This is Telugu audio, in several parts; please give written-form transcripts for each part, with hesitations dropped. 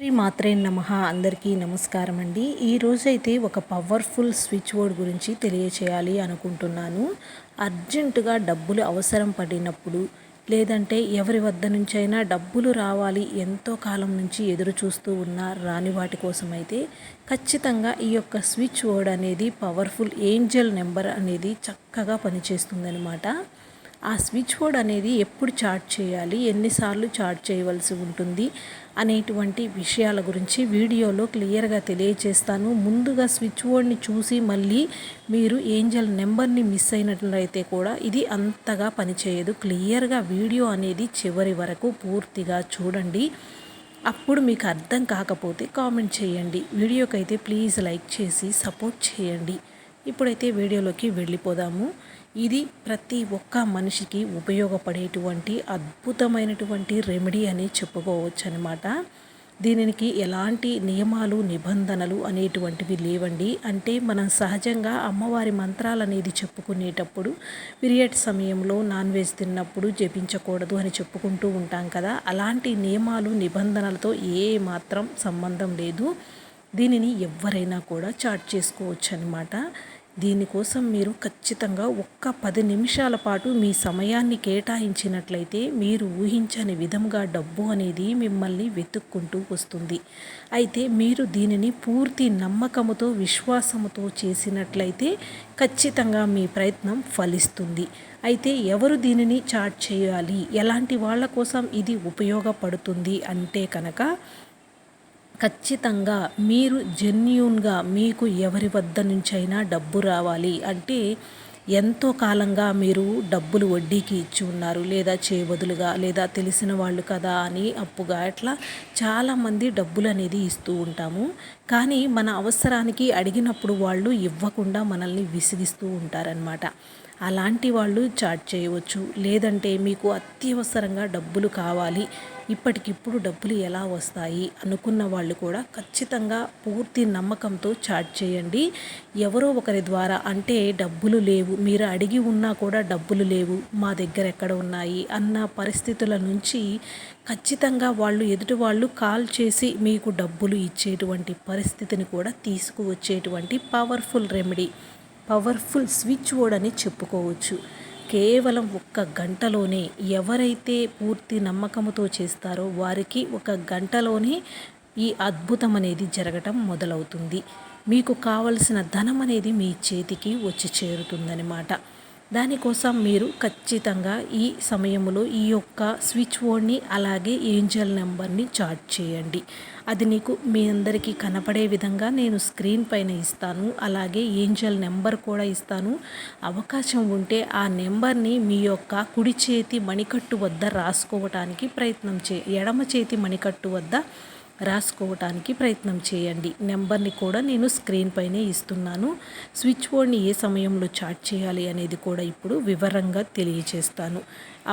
శ్రీ మాత్రే నమః. అందరికీ నమస్కారం అండి. ఈరోజైతే ఒక పవర్ఫుల్ స్విచ్ బోర్డ్ గురించి తెలియచేయాలి అనుకుంటున్నాను. అర్జెంటుగా డబ్బులు అవసరం పడినప్పుడు, లేదంటే ఎవరి వద్ద నుంచైనా డబ్బులు రావాలి, ఎంతో కాలం నుంచి ఎదురు చూస్తూ ఉన్న రాని వాటి కోసమైతే ఖచ్చితంగా ఈ యొక్క స్విచ్ బోర్డ్ అనేది పవర్ఫుల్ ఏంజల్ నెంబర్ అనేది చక్కగా పనిచేస్తుందన్నమాట. ఆ స్విచ్ బోర్డ్ అనేది ఎప్పుడు చార్జ్ చేయాలి, ఎన్నిసార్లు చార్జ్ చేయవలసి ఉంటుంది అనేటువంటి విషయాల గురించి వీడియోలో క్లియర్గా తెలియజేస్తాను. ముందుగా స్విచ్ బోర్డ్ని చూసి మళ్ళీ మీరు ఏంజల్ నెంబర్ని మిస్ అయినట్లయితే కూడా ఇది అంతగా పనిచేయదు. క్లియర్గా వీడియో అనేది చివరి వరకు పూర్తిగా చూడండి. అప్పుడు మీకు అర్థం కాకపోతే కామెంట్ చేయండి. వీడియోకైతే ప్లీజ్ లైక్ చేసి సపోర్ట్ చేయండి. ఇప్పుడైతే వీడియోలోకి వెళ్ళిపోదాము. ఇది ప్రతి ఒక్క మనిషికి ఉపయోగపడేటువంటి అద్భుతమైనటువంటి రెమెడీ అని చెప్పుకోవచ్చు అనమాట. దీనికి ఎలాంటి నియమాలు నిబంధనలు అనేటువంటివి లేవండి. అంటే మనం సహజంగా అమ్మవారి మంత్రాలు అనేది చెప్పుకునేటప్పుడు పీరియడ్ సమయంలో నాన్ వెజ్ తిన్నప్పుడు జపించకూడదు అని చెప్పుకుంటూ ఉంటాం కదా. అలాంటి నియమాలు నిబంధనలతో ఏ మాత్రం సంబంధం లేదు. దీనిని ఎవరైనా కూడా చాట్ చేసుకోవచ్చు అనమాట. దీనికోసం మీరు ఖచ్చితంగా ఒక్క 10 నిమిషాల పాటు మీ సమయాన్ని కేటాయించినట్లయితే మీరు ఊహించని విధంగా డబ్బు అనేది మిమ్మల్ని వెతుక్కుంటూ వస్తుంది. అయితే మీరు దీనిని పూర్తి నమ్మకముతో విశ్వాసముతో చేసినట్లయితే ఖచ్చితంగా మీ ప్రయత్నం ఫలిస్తుంది. అయితే ఎవరు దీనిని చాట్ చేయాలి, ఎలాంటి వాళ్ళ కోసం ఇది ఉపయోగపడుతుంది అంటే కనుక ఖచ్చితంగా మీరు జెన్యూన్గా మీకు ఎవరి వద్ద నుంచైనా డబ్బు రావాలి అంటే ఎంతో కాలంగా మీరు డబ్బులు వడ్డీకి ఇచ్చి ఉన్నారు, లేదా చేయబదులుగా, లేదా తెలిసిన వాళ్ళు కదా అని అప్పుగా, ఇట్లా చాలామంది డబ్బులు అనేది ఇస్తూ ఉంటాము. కానీ మన అవసరానికి అడిగినప్పుడు వాళ్ళు ఇవ్వకుండా మనల్ని విసిగిస్తూ ఉంటారనమాట. అలాంటి వాళ్ళు చాట్ చేయవచ్చు. లేదంటే మీకు అత్యవసరంగా డబ్బులు కావాలి, ఇప్పటికిప్పుడు డబ్బులు ఎలా వస్తాయి అనుకున్న వాళ్ళు కూడా ఖచ్చితంగా పూర్తి నమ్మకంతో చాట్ చేయండి. ఎవరో ఒకరి ద్వారా, అంటే డబ్బులు లేవు, మీరు అడిగి ఉన్నా కూడా డబ్బులు లేవు, మా దగ్గర ఎక్కడ ఉన్నాయి అన్న పరిస్థితుల నుంచి ఖచ్చితంగా వాళ్ళు ఎదుటి వాళ్ళు కాల్ చేసి మీకు డబ్బులు ఇచ్చేటువంటి పరిస్థితిని కూడా తీసుకువచ్చేటువంటి powerful remedy, powerful switch board అని చెప్పుకోవచ్చు. కేవలం 1 గంటలోనే ఎవరైతే పూర్తి నమ్మకంతో చేస్తారో వారికి 1 గంటలోనే ఈ అద్భుతం అనేది జరగటం మొదలవుతుంది. మీకు కావలసిన ధనం అనేది మీ చేతికి వచ్చి చేరుతుందన్నమాట. దానికోసం మీరు ఖచ్చితంగా ఈ సమయంలో ఈ యొక్క స్విచ్ బోర్డ్ని అలాగే ఏంజల్ నెంబర్ని చాట్ చేయండి. అది నీకు మీ అందరికీ కనపడే విధంగా నేను స్క్రీన్ పైన ఇస్తాను. అలాగే ఏంజల్ నెంబర్ కూడా ఇస్తాను. అవకాశం ఉంటే ఆ నెంబర్ని మీ యొక్క కుడి చేతి మణికట్టు వద్ద రాసుకోవటానికి ప్రయత్నం ఎడమ చేతి మణికట్టు వద్ద రాసుకోవటానికి ప్రయత్నం చేయండి. నెంబర్ని కూడా నేను స్క్రీన్ పైనే ఇస్తున్నాను. స్విచ్ బోర్డ్ని ఏ సమయంలో చాట్ చేయాలి అనేది కూడా ఇప్పుడు వివరంగా తెలియచేస్తాను.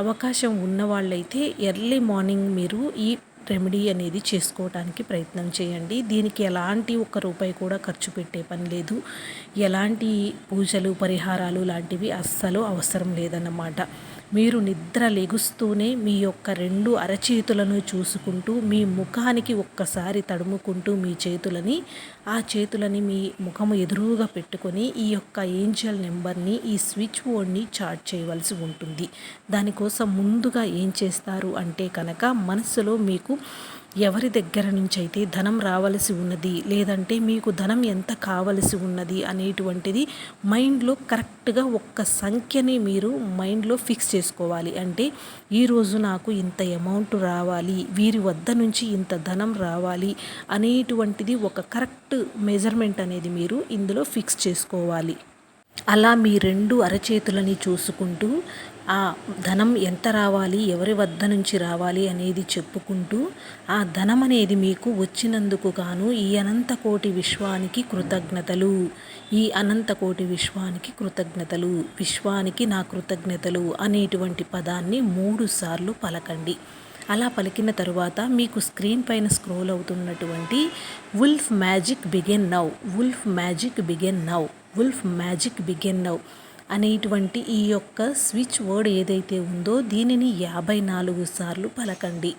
అవకాశం ఉన్న వాళ్ళైతే ఎర్లీ మార్నింగ్ మీరు ఈ రెమెడీ అనేది చేసుకోవడానికి ప్రయత్నం చేయండి. దీనికి ఎలాంటి ₹1 కూడా ఖర్చు పెట్టే పని లేదు. ఎలాంటి పూజలు పరిహారాలు లాంటివి అస్సలు అవసరం లేదన్నమాట. మీరు నిద్ర లెగుస్తూనే మీ యొక్క 2 అరచేతులను చూసుకుంటూ మీ ముఖానికి ఒక్కసారి తడుముకుంటూ మీ చేతులని, ఆ చేతులని మీ ముఖము ఎదురుగా పెట్టుకొని ఈ యొక్క ఏంజల్ నెంబర్ని, ఈ స్విచ్ బోర్డ్ని చాట్ చేయవలసి ఉంటుంది. దానికోసం ముందుగా ఏం చేస్తారు అంటే కనుక మనసులో మీకు ఎవరి దగ్గర నుంచి అయితే ధనం రావలసి ఉన్నది, లేదంటే మీకు ధనం ఎంత కావలసి ఉన్నది అనేటువంటిది మైండ్లో కరెక్ట్గా ఒక్క సంఖ్యని మీరు మైండ్లో ఫిక్స్ చేసుకోవాలి. అంటే ఈరోజు నాకు ఇంత అమౌంట్ రావాలి, వీరి వద్ద నుంచి ఇంత ధనం రావాలి అనేటువంటిది ఒక కరెక్ట్ మెజర్మెంట్ అనేది మీరు ఇందులో ఫిక్స్ చేసుకోవాలి. అలా మీ 2 అరచేతులని చూసుకుంటూ ఆ ధనం ఎంత రావాలి, ఎవరి వద్ద నుంచి రావాలి అనేది చెప్పుకుంటూ ఆ ధనం అనేది మీకు వచ్చినందుకు గాను ఈ అనంతకోటి విశ్వానికి కృతజ్ఞతలు, ఈ అనంతకోటి విశ్వానికి కృతజ్ఞతలు, విశ్వానికి నా కృతజ్ఞతలు అనేటువంటి పదాన్ని 3 సార్లు పలకండి. అలా పలికిన తరువాత మీకు స్క్రీన్ పైన స్క్రోల్ అవుతున్నటువంటి wolf magic begin now, wolf magic begin now, wolf magic begin now అనేటువంటి ఈ యొక్క స్విచ్ వర్డ్ ఏదైతే ఉందో దీనిని 54 సార్లు పలకండి.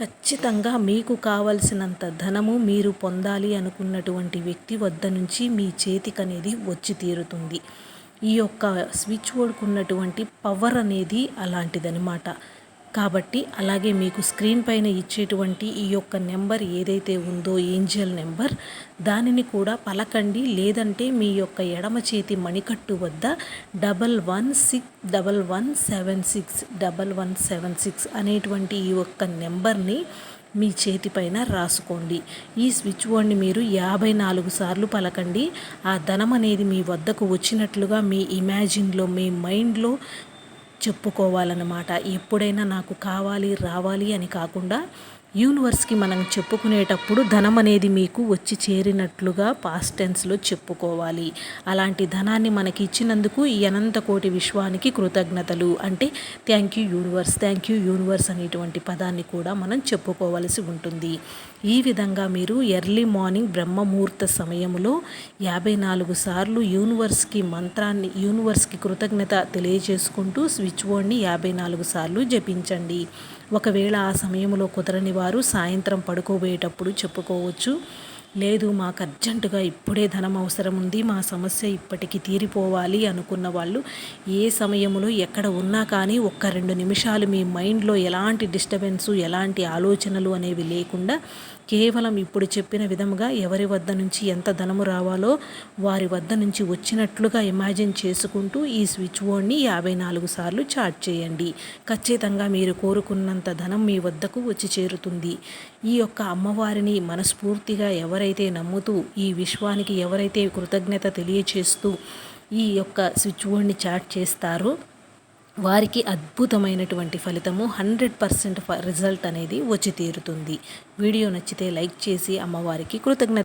ఖచ్చితంగా మీకు కావలసినంత ధనము మీరు పొందాలి అనుకున్నటువంటి వ్యక్తి వద్ద నుంచి మీ చేతికనేది వచ్చి తీరుతుంది. ఈ యొక్క స్విచ్ బోర్డ్కు ఉన్నటువంటి పవర్ అనేది అలాంటిదనమాట. కాబట్టి అలాగే మీకు స్క్రీన్ పైన ఇచ్చేటువంటి ఈ యొక్క నెంబర్ ఏదైతే ఉందో ఏంజల్ నెంబర్, దానిని కూడా పలకండి. లేదంటే మీ యొక్క ఎడమ చేతి మణికట్టు వద్ద 116117611176 అనేటువంటి ఈ యొక్క నెంబర్ని మీ చేతిపైన రాసుకోండి. ఈ స్విచ్ బోర్డ్ని మీరు 54 సార్లు పలకండి. ఆ ధనం అనేది మీ వద్దకు వచ్చినట్లుగా మీ ఇమాజిన్లో, మీ మైండ్లో చెప్పుకోవాలన్నమాట. ఎప్పుడైనా నాకు కావాలి రావాలి అని కాకుండా యూనివర్స్కి మనం చెప్పుకునేటప్పుడు ధనం అనేది మీకు వచ్చి చేరినట్లుగా పాస్ట్ టెన్స్లో చెప్పుకోవాలి. అలాంటి ధనాన్ని మనకి ఇచ్చినందుకు ఈ అనంత కోటి విశ్వానికి కృతజ్ఞతలు అంటే థ్యాంక్ యూ యూనివర్స్ అనేటువంటి పదాన్ని కూడా మనం చెప్పుకోవలసి ఉంటుంది. ఈ విధంగా మీరు ఎర్లీ మార్నింగ్ బ్రహ్మముహూర్త సమయంలో 54 సార్లు యూనివర్స్కి కృతజ్ఞత తెలియజేసుకుంటూ స్విచ్ బోర్డ్ని 54 సార్లు జపించండి. ఒకవేళ ఆ సమయంలో కుదరని వారు సాయంత్రం పడుకోబోయేటప్పుడు చెప్పుకోవచ్చు. లేదు మాకు అర్జెంటుగా ఇప్పుడే ధనం అవసరం ఉంది, మా సమస్య ఇప్పటికి తీరిపోవాలి అనుకున్న వాళ్ళు ఏ సమయంలో ఎక్కడ ఉన్నా కానీ 1-2 నిమిషాలు మీ మైండ్లో ఎలాంటి డిస్టర్బెన్సు, ఎలాంటి ఆలోచనలు అనేవి లేకుండా కేవలం ఇప్పుడు చెప్పిన విధముగా ఎవరి వద్ద నుంచి ఎంత ధనము రావాలో వారి వద్ద నుంచి వచ్చినట్లుగా ఇమాజిన్ చేసుకుంటూ ఈ స్విచ్ బోర్డ్ని 54 సార్లు చాట్ చేయండి. ఖచ్చితంగా మీరు కోరుకున్నంత ధనం మీ వద్దకు వచ్చి చేరుతుంది. ఈ యొక్క అమ్మవారిని మనస్ఫూర్తిగా ఎవరైతే నమ్ముతూ ఈ విశ్వానికి ఎవరైతే కృతజ్ఞత తెలియచేస్తూ ఈ యొక్క స్విచ్ బోర్డ్ని చాట్ చేస్తారో వారికి అద్భుతమైనటువంటి ఫలితము 100% రిజల్ట్ అనేది వచ్చి తీరుతుంది. వీడియో నచ్చితే లైక్ చేసి అమ్మవారికి కృతజ్ఞత